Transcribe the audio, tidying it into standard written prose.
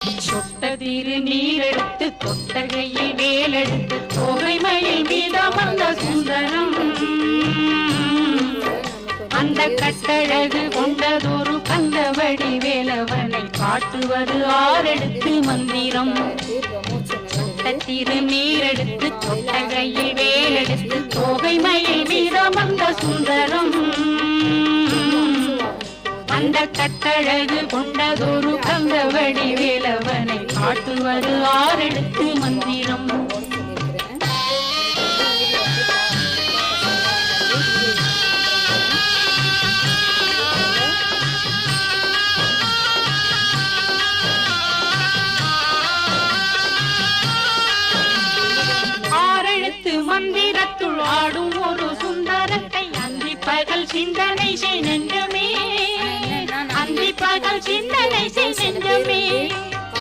சொட்டதிரு நீரெடுத்து தொட்டகையில் வேலெடுத்து தோகை மயில் மீதமர்ந்த சுந்தரம் அந்த கட்டழகு கொண்டதொரு கந்தவடி வேலவனை காட்டுவது ஆரெடுத்து மந்திரம் சொட்டதிரு நீரெடுத்து தொட்டகையில் வேலெடுத்து தோகை மயில் மீதமர்ந்த சுந்தரம் அந்த கட்டழகு கொண்டதொரு கந்தவடி வேலவனை காட்டுவது ஆரெடுத்து மந்திரம் ஆரெழுத்து மந்திரத்துள் ஆடும் ஒரு சுந்தரத்தை அந்தி பகல் சிந்தனை செய் நெஞ்சமே அந்தி பகல் சிந்தனை செய் நெஞ்சமே